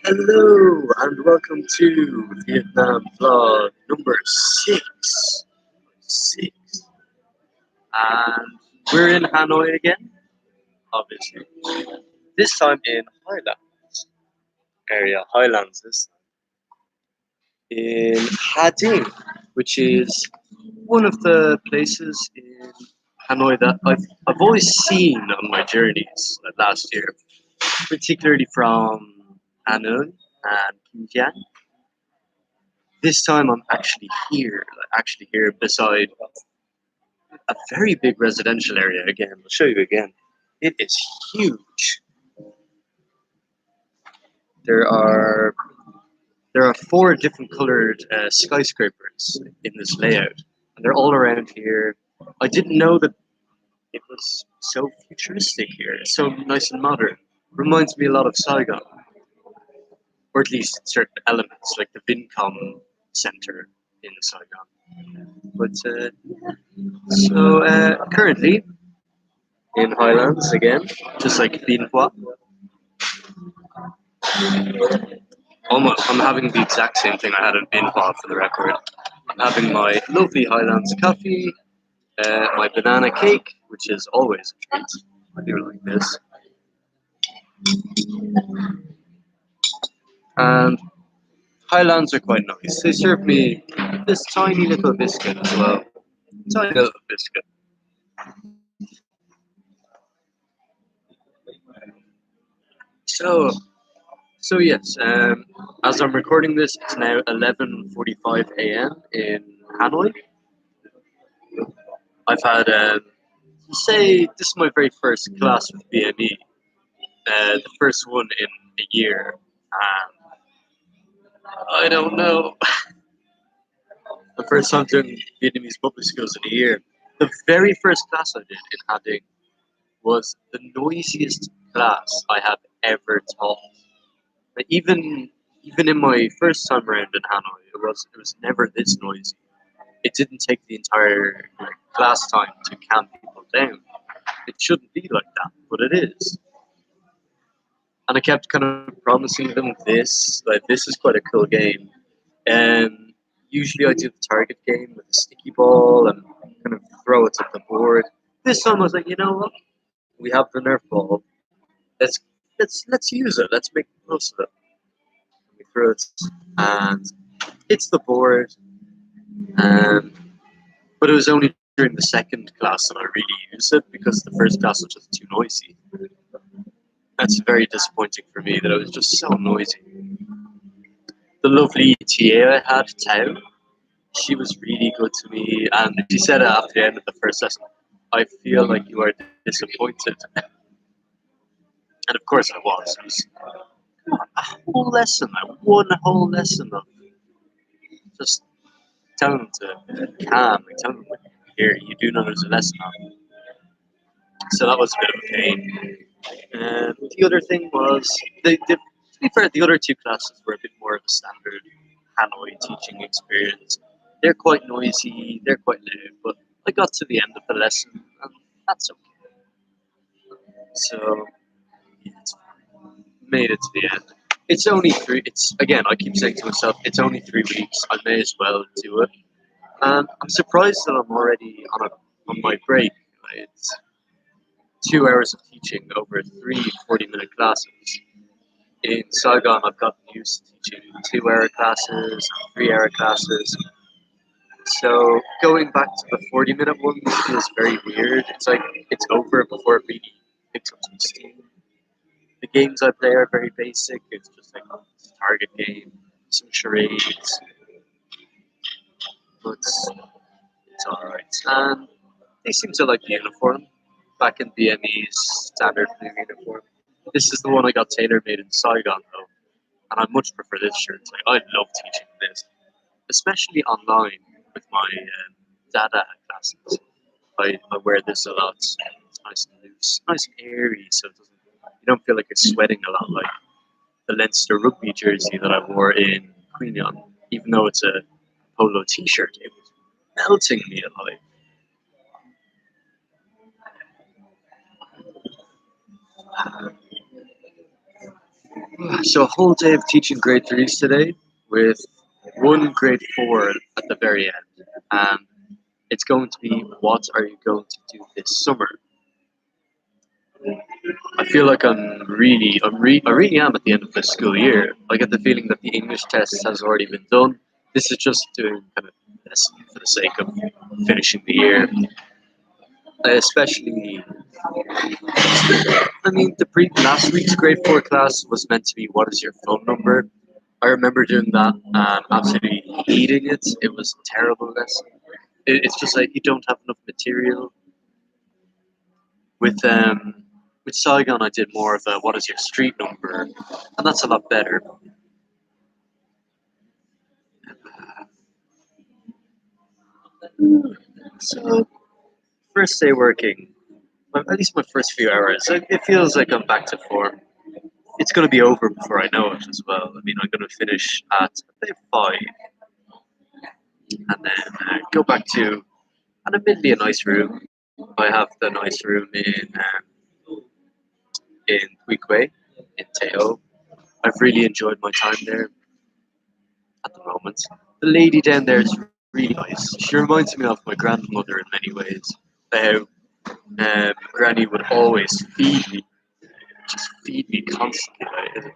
Hello and welcome to Vietnam vlog number six. Six. And we're in Hanoi again, obviously. This time in Highlands area, Highlands this time. In Ha Ding, which is one of the places in Hanoi that I've always seen on my journeys like last year, particularly from Hanoi and Kinciang. This time I'm actually here beside a very big residential area again. I'll show you again. It is huge. There are there are four different colored skyscrapers in this layout, and they're all around here. I didn't know that it was so futuristic here. It's so nice and modern. Reminds me a lot of Saigon, or at least certain elements like the Vincom Center in Saigon. But currently in Highlands again, just like Bien Hoa. I'm having the exact same thing I had in Bien Hoa for the record. I'm having my lovely Highlands coffee, my banana cake, which is always a treat. I do like this. And Highlands are quite nice. They serve me this tiny little biscuit as well. Tiny little biscuit. So, so yes, as I'm recording this, it's now 11:45 a.m. in Hanoi. I've had, say, this is my very first class with BME, the first one in a year. And I don't know, the first time doing Vietnamese public schools in a year. The very first class I did in Ha Ding was the noisiest class I have ever taught. But even in my first time around in Hanoi, it was never this noisy. It didn't take the entire class time to calm people down. It shouldn't be like that, but it is. And I kept kind of promising them this is quite a cool game. And usually I do the target game with a sticky ball and kind of throw it at the board. This time I was like, you know what? We have the Nerf ball. Let's let's use it. Let's make the most of it. We throw it and hits the board. Um, but it was only during the second class that I really used it because the first class was just too noisy. That's very disappointing for me that it was just so noisy. The lovely TA I had, Tao, she was really good to me, and she said it after the end of the first lesson. I feel like you are disappointed, and of course I was. It was a whole lesson, one whole lesson of just telling them to calm, like telling them, like, here, you do know there's a lesson on. So that was a bit of a pain. And the other thing was, to be fair, the other two classes were a bit more of a standard Hanoi teaching experience. They're quite noisy, they're quite loud, but I got to the end of the lesson, and that's okay. So, yeah, it's made it to the end. It's only three. It's again. I keep saying to myself, it's only 3 weeks. I may as well do it. And I'm surprised that I'm already on my break. It's 2 hours of teaching over three 40-minute classes. In Saigon, I've gotten used to teaching 2 hour classes, 3 hour classes. So going back to the 40-minute ones feels very weird. It's like it's over before it really picks up some steam. The games I play are very basic. It's just like a target game, some charades, but it's alright. And they seem to like the uniform. Back in BME's standard blue uniform. This is the one I got tailor made in Saigon though, and I much prefer this shirt. Like, I love teaching this, especially online with my data classes. I wear this a lot. It's nice and loose, nice and airy, so it doesn't, you don't feel like you're sweating a lot like the Leinster rugby jersey that I wore in Queen Anne. Even though it's a polo T-shirt, it was melting me alive. So a whole day of teaching grade threes today, with one grade four at the very end, and it's going to be what are you going to do this summer? I feel like I really am at the end of the school year. I get the feeling that the English test has already been done. This is just doing kind of this for the sake of finishing the year. Especially, I mean, last week's grade four class was meant to be what is your phone number. I remember doing that and absolutely hating it. It was a terrible lesson. It's just like you don't have enough material. With with Saigon, I did more of a what is your street number, and that's a lot better. So first day working, at least my first few hours, it feels like I'm back to form. It's going to be over before I know it as well. I mean, I'm going to finish at I think 5, and then go back to and admittedly a nice room. I have the nice room in Queequeg, in Teo. I've really enjoyed my time there at the moment. The lady down there is really nice. She reminds me of my grandmother in many ways. How Granny would always feed me, just feed me constantly.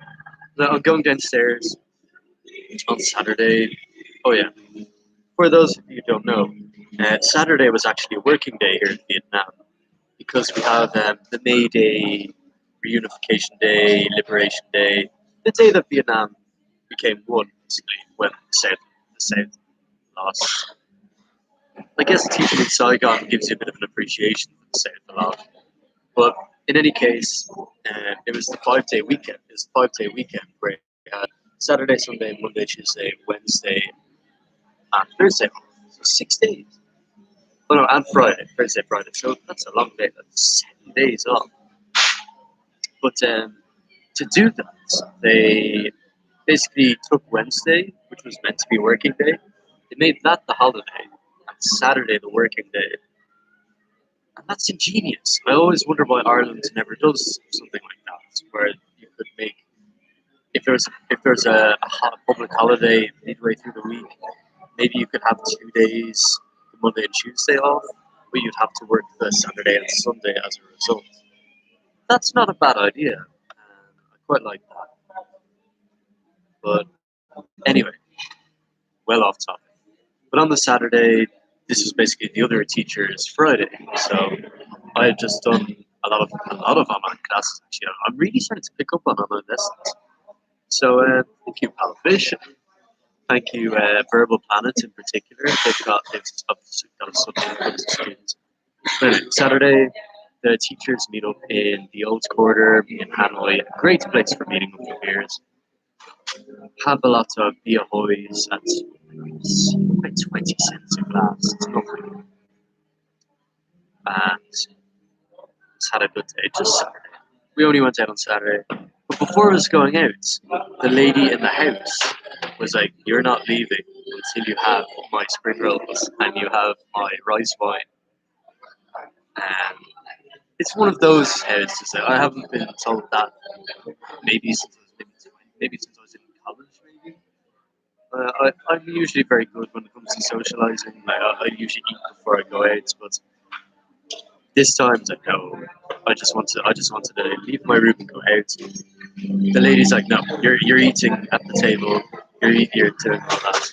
I'm going downstairs on Saturday. Oh yeah, for those of you who don't know, Saturday was actually a working day here in Vietnam because we have the May Day, Reunification Day, Liberation Day, the day that Vietnam became one, basically, when the South lost. I guess teaching in Saigon gives you a bit of an appreciation for the South a lot. But in any case, it was the 5 day weekend. It was the 5 day weekend where we had Saturday, Sunday, Monday, Tuesday, Wednesday, and Thursday. So 6 days. Oh no, and Friday, Thursday, Friday. So that's a long day. That's 7 days off. But to do that, they basically took Wednesday, which was meant to be a working day. They made that the holiday, and Saturday the working day. And that's ingenious. I always wonder why Ireland never does something like that, where you could make if there's a public holiday midway through the week, maybe you could have 2 days, the Monday and Tuesday off, but you'd have to work the Saturday and Sunday as a result. That's not a bad idea. I quite like that. But anyway, well off topic. But on the Saturday, this was basically the other teacher's Friday, so I had just done a lot of online classes. Actually, I'm really starting to pick up on online lessons. So thank you, Palfish. Thank you, Verbal Planet in particular. They've obviously got a subject for the students. But anyway, Saturday, the teachers meet up in the Old Quarter in Hanoi. Great place for meeting up for beers. Have a lot of beer hoys at about 20 cents a glass. It's nothing. And just had a good day. Just Saturday. We only went out on Saturday. But before I was going out, the lady in the house was like, "You're not leaving until you have my spring rolls and you have my rice wine." And it's one of those houses that I haven't been told that maybe since I was maybe since I was in college, maybe. I'm usually very good when it comes to socializing. I usually eat before I go out, but this time it's like no. I just wanted to leave my room and go out. The lady's like, no, you're eating at the table. You're doing all that.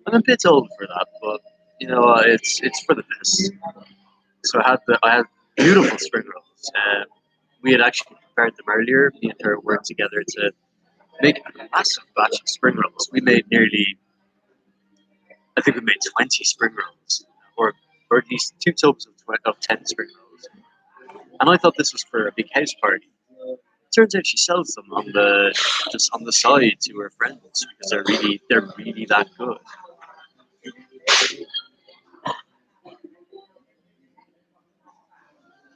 I'm a bit old for that, but it's for the best. So I had beautiful spring rolls. We had actually prepared them earlier. Me and her worked together to make a massive batch of spring rolls. I think we made 20 spring rolls, or at least 2 tubs of 10 spring rolls. And I thought this was for a big house party. Turns out she sells them just on the side to her friends because they're really that good.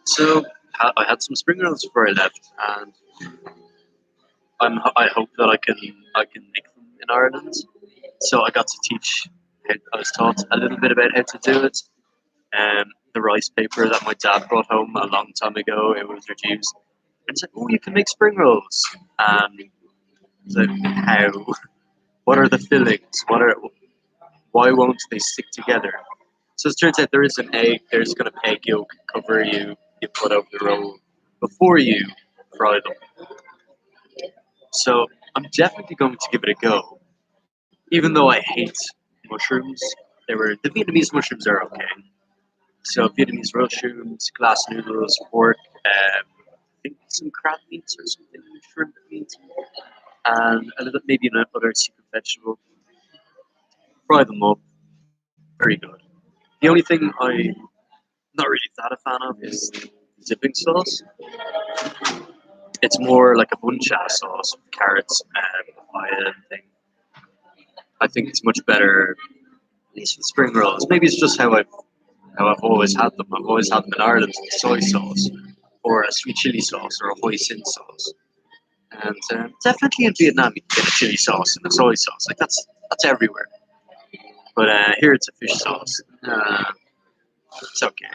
So I had some spring rolls before I left, and I hope that I can make them in Ireland. So I got to teach. I was taught a little bit about how to do it. The rice paper that my dad brought home a long time ago, it was reduced. And it's like, oh, you can make spring rolls. It's like, how? What are the fillings? Why won't they stick together? So it turns out there is an egg. There's going to egg yolk cover you put over the roll before you fry them. So I'm definitely going to give it a go, even though I hate mushrooms. The Vietnamese mushrooms are okay. So Vietnamese mushrooms, glass noodles, pork, I think some crab meats or something, shrimp meat, and a little maybe another secret vegetable. Fry them up, very good. The only thing I'm not really that a fan of is dipping sauce. It's more like a buncha sauce with carrots and papaya and thing. I think it's much better, at least with spring rolls. Maybe it's just how I've always had them. I've always had them in Ireland with soy sauce, or a sweet chili sauce, or a hoisin sauce. And definitely in Vietnam, you can get a chili sauce and a soy sauce. Like that's everywhere. But here it's a fish sauce. It's okay.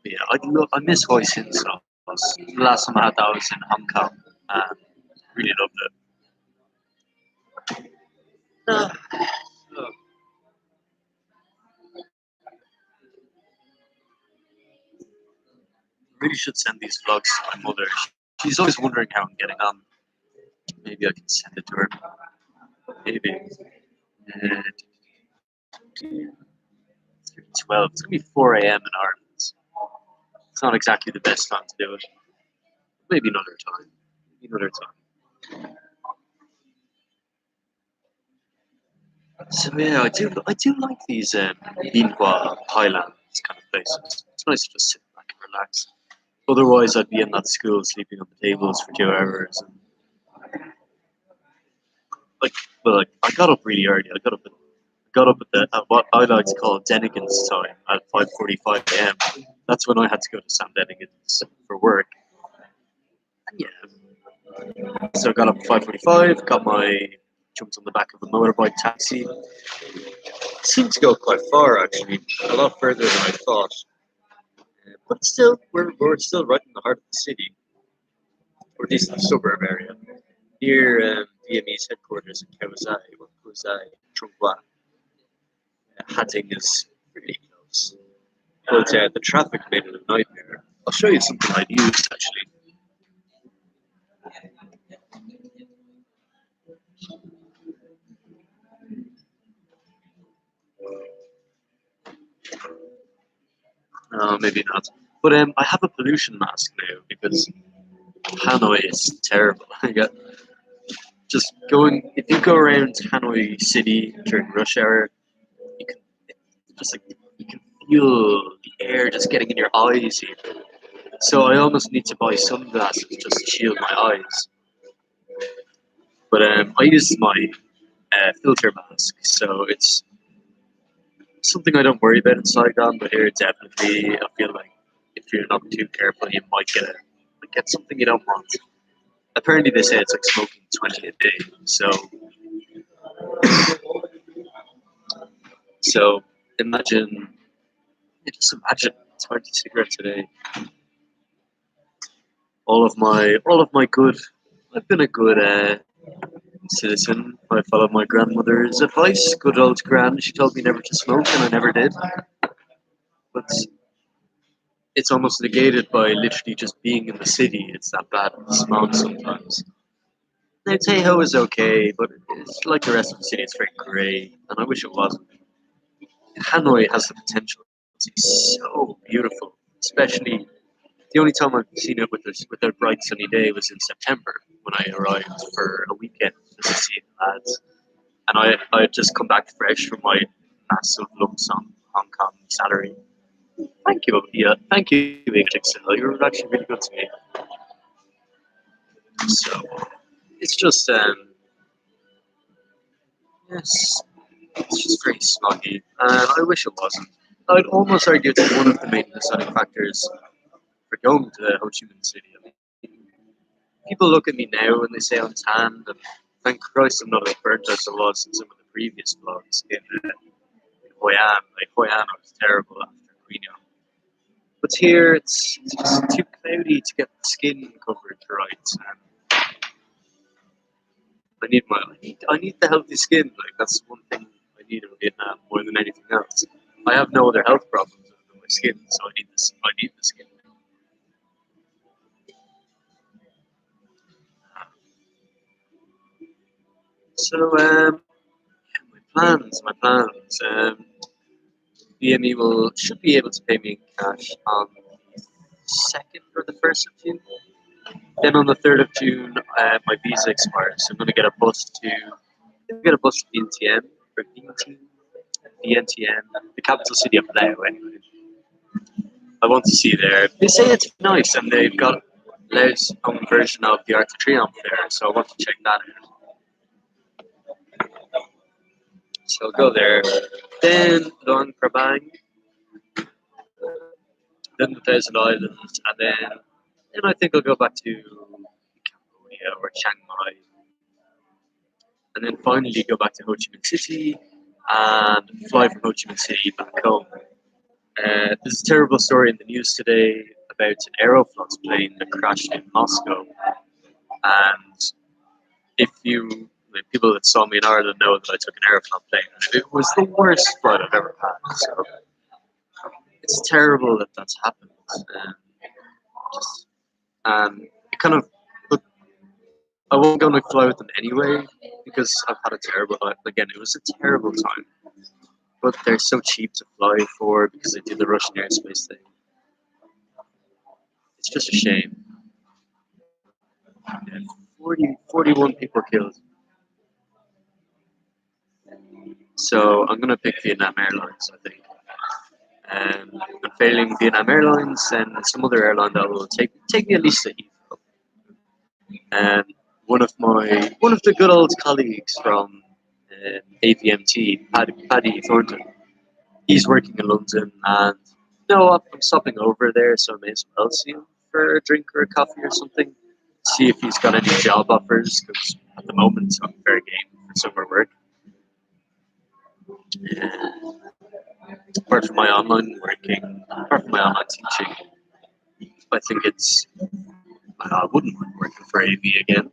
But yeah, I miss hoisin sauce. The last time I had that was in Hong Kong. And really loved it. Uh, so, really should send these vlogs to my mother. She's always wondering how I'm getting on. Maybe I can send it to her. Maybe. Uh, 12. It's gonna be 4 a.m. in Ireland. It's not exactly the best time to do it. Maybe another time. Maybe another time. So yeah, I do like these Bien Highlands kind of places. It's nice to just sit back and relax. Otherwise, I'd be in that school sleeping on the tables for 2 hours. And like, I got up really early. I got up at what I like to call Denigan's time at 5:45 a.m. That's when I had to go to Sam Denigan's for work. And yeah, so I got up at 5:45, jumped on the back of a motorbike taxi. It seemed to go quite far actually, a lot further than I thought. But still, we're still right in the heart of the city, or at least in the suburb area, near VME's headquarters in Kauzai, Trung Hoa. Hatting is pretty close. But the traffic made it a nightmare. I'll show you something I'd used actually. Maybe not. But I have a pollution mask now because Hanoi is terrible. I got just going if you go around Hanoi City during rush hour, you can just like you can feel the air just getting in your eyes even. So I almost need to buy sunglasses just to shield my eyes. But I use my filter mask, so it's something I don't worry about in Saigon. But here, definitely, I feel like if you're not too careful, you might get something you don't want. Apparently, they say it's like smoking 20 a day. So imagine, yeah, just imagine 20 cigarettes a day. All of my good. I've been a good citizen. I followed my grandmother's advice. Good old gran. She told me never to smoke, and I never did. But it's almost negated by literally just being in the city. It's that bad with the smog sometimes. Now Tejo is okay, but it's like the rest of the city. It's very grey, and I wish it wasn't. Hanoi has the potential to be so beautiful, especially the only time I've seen it with a bright sunny day was in September when I arrived for a weekend just to see the lads. And I had just come back fresh from my massive lump sum Hong Kong salary. Thank you, yeah, thank you, English Excel. You were actually really good to me. So it's just yes, it's just very smoggy, and I wish it wasn't. I'd almost argue it's one of the main deciding factors for going to Ho Chi Minh City. I mean, people look at me now and they say I'm tanned, and thank Christ I'm not as burnt as I was in some of the previous vlogs in Hoi An. Like Hoi An, I was terrible after Queen. But here it's just too cloudy to get the skin covered right. And I need the healthy skin. Like that's one thing I need in Vietnam more than anything else. I have no other health problems other than my skin, so I need this. I need the skin. So my plans. BME will should be able to pay me in cash on the 2nd or the 1st of June. Then on the 3rd of June, my visa expires. So I'm going to get a bus to Vientiane or Vientiane, the capital city of Laos. Anyway, I want to see there. They say it's nice, and they've got Laos' own version of the Arc de Triomphe there. So I want to check that out. So I'll go there. Then Luang Prabang, then the Thousand Islands, and then I think I'll go back to Cambodia or Chiang Mai, and then finally go back to Ho Chi Minh City and fly from Ho Chi Minh City back home. There's a terrible story in the news today about an Aeroflot plane that crashed in Moscow, and if you people that saw me in Ireland know that I took an Aeroflot plane, and it was the worst flight I've ever had. So it's terrible that that's happened. Just, it kind of, but I wasn't going to fly with them anyway because I've had a terrible life. Again, it was a terrible time. But they're so cheap to fly for because they did the Russian airspace thing. It's just a shame. Yeah, 41 people killed. So I'm going to pick Vietnam Airlines, I think. And failing Vietnam Airlines and some other airline that will take me at least a Heathrow. And one of the good old colleagues from AVMT, Paddy Thornton, he's working in London, and I'm stopping over there, so I may as well see him for a drink or a coffee or something. See if he's got any job offers, because at the moment I'm fair game for summer work. Apart from my online working, apart from my online teaching, I think I wouldn't mind working for AV again.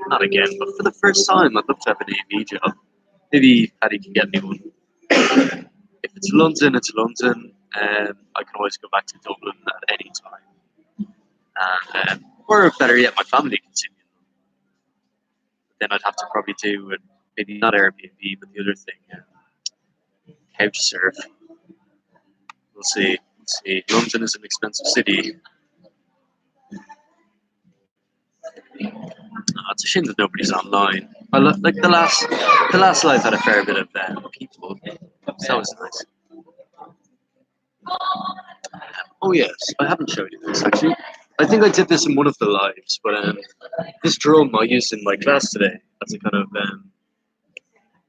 Not again, but for the first time, I'd love to have an AV job. Maybe Paddy can get me one. If it's London, it's London. I can always go back to Dublin at any time. Or better yet, my family can see me. Then I'd have to probably do maybe not Airbnb, but the other thing, couch surf. We'll see. London is an expensive city. It's a shame that nobody's online. Like the last live had a fair bit of people. So that was nice. Oh yes, I haven't showed you this actually. I think I did this in one of the lives, but this drum I used in my class today as a kind of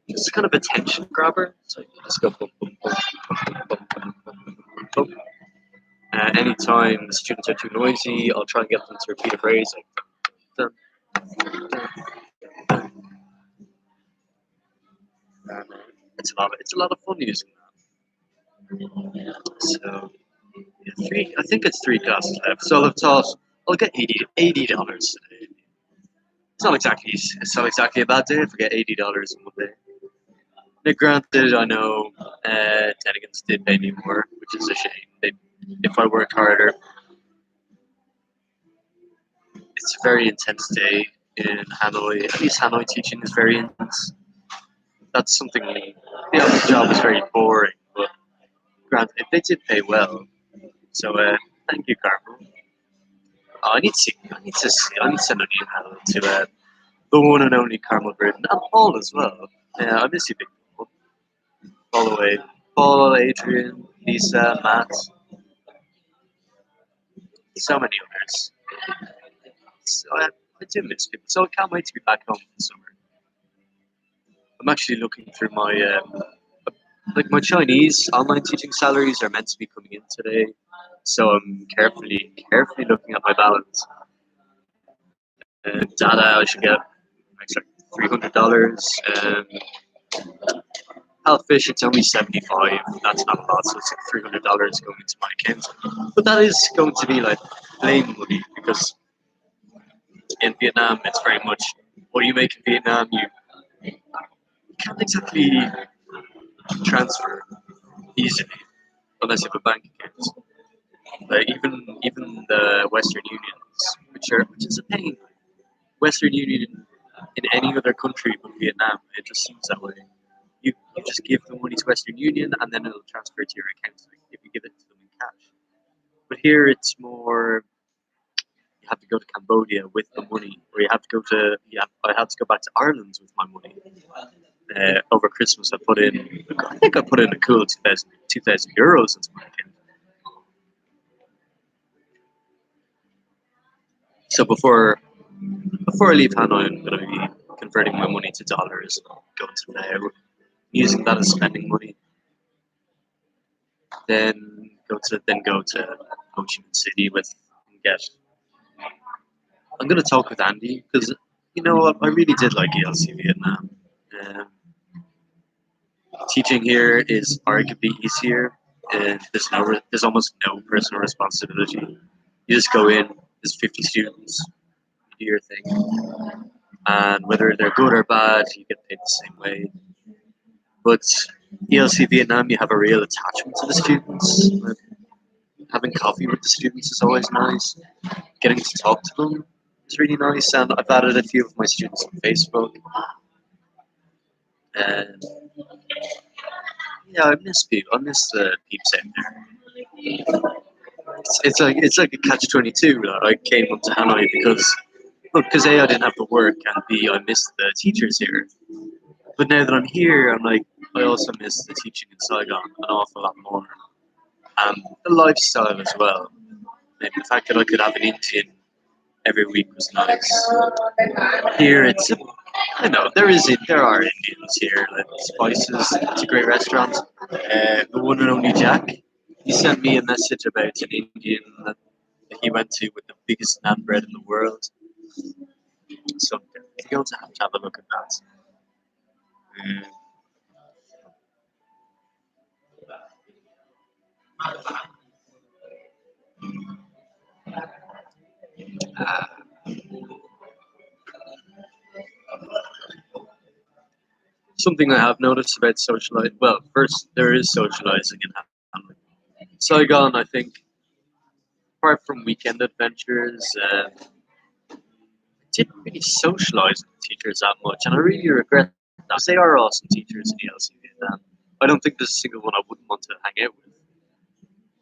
just a kind of attention grabber. So you just go boom, boom, boom, boom, boom, boom, boom, boom, boom. Anytime the students are too noisy, I'll try and get them to repeat a phrase like dun, dun, dun. It's a lot of fun using that. So I think it's 3 classes left. So I'll get $80 today. It's not exactly a bad day if I get $80 in one day. Now, granted, I know Tennigans did pay me more, which is a shame. If I work harder, it's a very intense day in Hanoi. At least Hanoi teaching is very intense. That's something. The office job is very boring, but granted, they did pay well. So thank you, Carmel. I need to send an email to the one and only Carmel Burton and Paul as well. Yeah, I miss you, big Paul. All the way. Paul, Adrian, Lisa, Matt, so many others. So I do miss people. So I can't wait to be back home for the summer. I'm actually looking through my my Chinese online teaching salaries are meant to be coming in today, so I'm carefully looking at my balance. Data, I should get extra $300. Halfish, it's only 75. That's not a lot, so it's like $300 going into my account. But that is going to be like plain money because in Vietnam, it's very much what you make in Vietnam, you can't exactly transfer easily unless you have a bank account. Even the Western Unions, which is a pain. Western Union in any other country but Vietnam, it just seems that way. You just give the money to Western Union and then it'll transfer to your account if you give it to them in cash. But here it's more you have to go to Cambodia with the money, or you have to go to I had to go back to Ireland with my money. Over Christmas, I think I put in a cool 2,000 euros into my account. So before I leave Hanoi, I'm going to be converting my money to dollars, going to there, using that as spending money. Then go to Ho Chi Minh City with and get. I'm going to talk with Andy because you know what, I really did like ELC Vietnam. Um, Teaching here is arguably easier, and there's almost no personal responsibility. You just go in, there's 50 students, you do your thing, and whether they're good or bad, you get paid the same way. But ELC Vietnam, you have a real attachment to the students. Like, having coffee with the students is always nice. Getting to talk to them is really nice, and I've added a few of my students on Facebook. And yeah, I miss people. I miss the peeps out there. It's like a catch 22. I came up to Hanoi because A, I didn't have to work, and B, I missed the teachers here. But now that I'm here, I'm like I also miss the teaching in Saigon an awful lot more, and the lifestyle as well. And the fact that I could have an Indian every week was nice. Here, I know there are Indians here. Like Spices, it's a great restaurant. The one and only Jack. He sent me a message about an Indian that he went to with the biggest naan bread in the world. So you're going to have a look at that. Mm. Uh, Something I have noticed about socializing. Well, first there is socializing in Hanoi. Saigon, I think, apart from weekend adventures, didn't really socialize with teachers that much, and I really regret that. 'Cause they are awesome teachers in ELC Vietnam. I don't think there's a single one I wouldn't want to hang out with.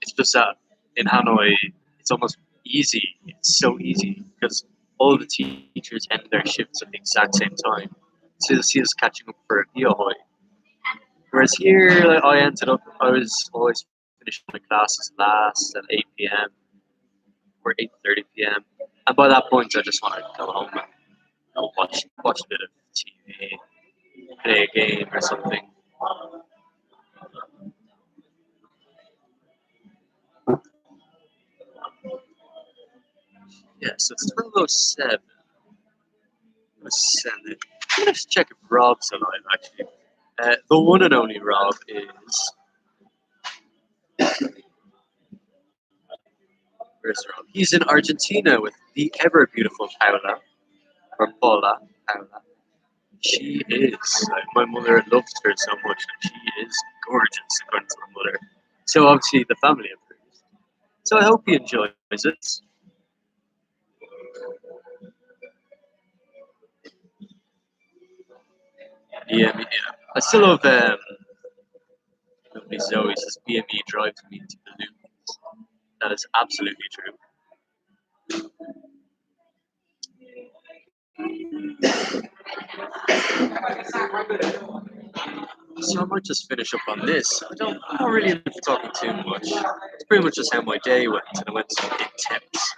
It's just that in Hanoi, it's almost easy. It's so easy because all the teachers end their shifts at the exact same time. So you'll see us catching up for a Hoy. Whereas here, like, I was always finishing my classes last at 8 p.m. or 8:30 p.m. And by that point, I just want to go home and watch a bit of TV, play a game or something. Yeah, so it's 12:07. Let's send it. I'm gonna just check if Rob's alive. Actually, the one and only Rob is. Where's Rob? He's in Argentina with the ever beautiful Paula or Paula. She is. Like, my mother loves her so much, and she is gorgeous according to my mother. So obviously the family approves. So I hope he enjoys it. Yeah. I still love lovely Zoe says BME drives me to the loop. That is absolutely true. So I might just finish up on this. I don't really like talking too much. It's pretty much just how my day went, and it went so intense.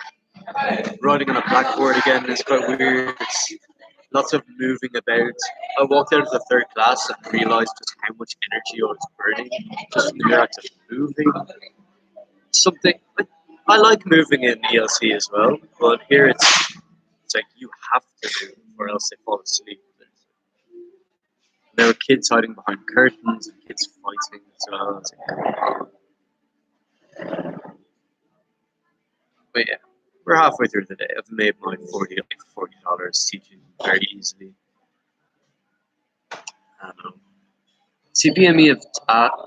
Writing on a blackboard again is quite weird. It's lots of moving about. I walked out of the third class and realised just how much energy I was burning just from the mere act of moving. Something I like moving in ELC as well, but here it's like you have to move or else they fall asleep. There were kids hiding behind curtains and kids fighting as well. It's like, but yeah, we're halfway through the day. I've made my $40 teaching very easily. I don't know. See, BME have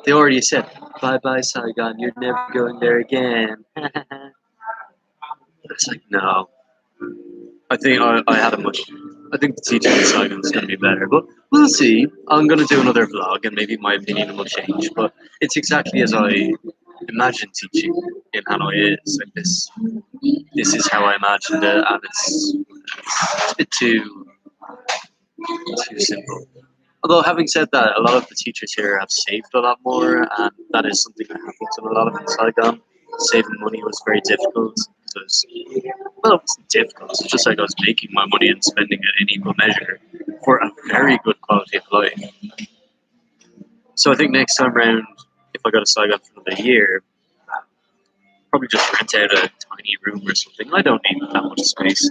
they already said bye bye Saigon. You're never going there again. It's like no. I think I had a much. I think the teaching in Saigon is going to be better, but we'll see. I'm going to do another vlog, and maybe my opinion will change. But it's exactly as I imagine teaching in Hanoi is. Like this is how I imagined it, and it's a bit too simple. Although having said that, a lot of the teachers here have saved a lot more, and that is something that happens in a lot of in Saigon. Saving money was very difficult because, well, it wasn't difficult. It's just like I was making my money and spending it in equal measure for a very good quality of life. So I think next time round, if I go to Saigon for another year, probably just rent out a tiny room or something. I don't need that much space.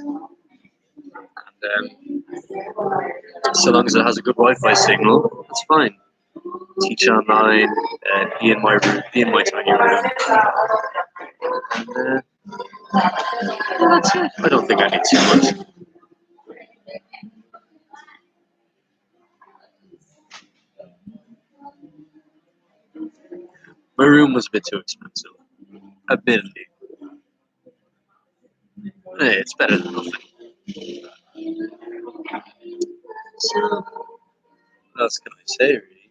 And so long as it has a good Wi-Fi signal, it's fine. Teach online, be in my room, be in my tiny room. And that's it. I don't think I need too much. My room was a bit too expensive. Admittedly. Hey, it's better than nothing. So, what else can I say, really?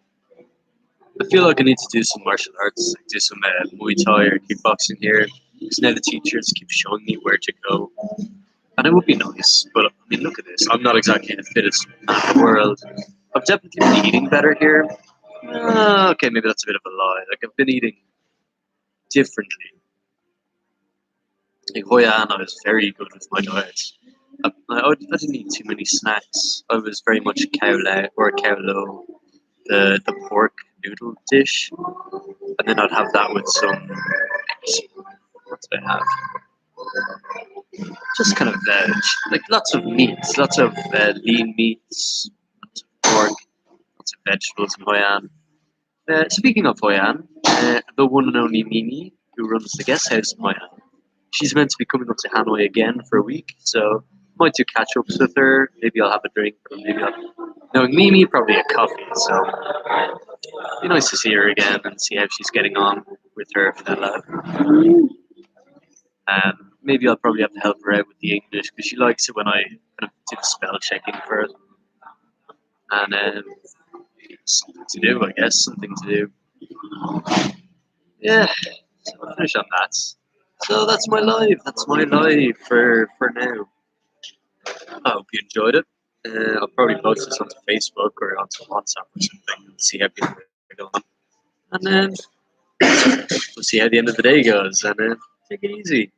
I feel like I need to do some martial arts, like do some Muay Thai or kickboxing here. Because now the teachers keep showing me where to go. And it would be nice, but I mean, look at this. I'm not exactly the fittest man in the world. I've definitely been eating better here. Okay, maybe that's a bit of a lie. Like, I've been eating differently. Like, Hoi An, I was very good with my diet. I didn't eat too many snacks. I was very much cow lau or cow lo, the pork noodle dish. And then I'd have that with some, what did I have? Just kind of veg, like lots of meats, lots of lean meats, lots of pork, lots of vegetables in Hoi An. Speaking of Hoi An, the one and only Mimi, who runs the guest house in Hoi An, she's meant to be coming up to Hanoi again for a week, so might do catch ups with her. Maybe I'll have a drink, or maybe I'll. Knowing Mimi, probably a coffee. So be nice to see her again and see how she's getting on with her fella. Maybe I'll probably have to help her out with the English because she likes it when I kind of do the spell checking for it. And something to do, I guess. Something to do. Yeah, so I'll finish on that. So that's my live. That's my live for now. I hope you enjoyed it. I'll probably post this onto Facebook or onto WhatsApp or something and see how people are going. And then we'll see how the end of the day goes. And take it easy.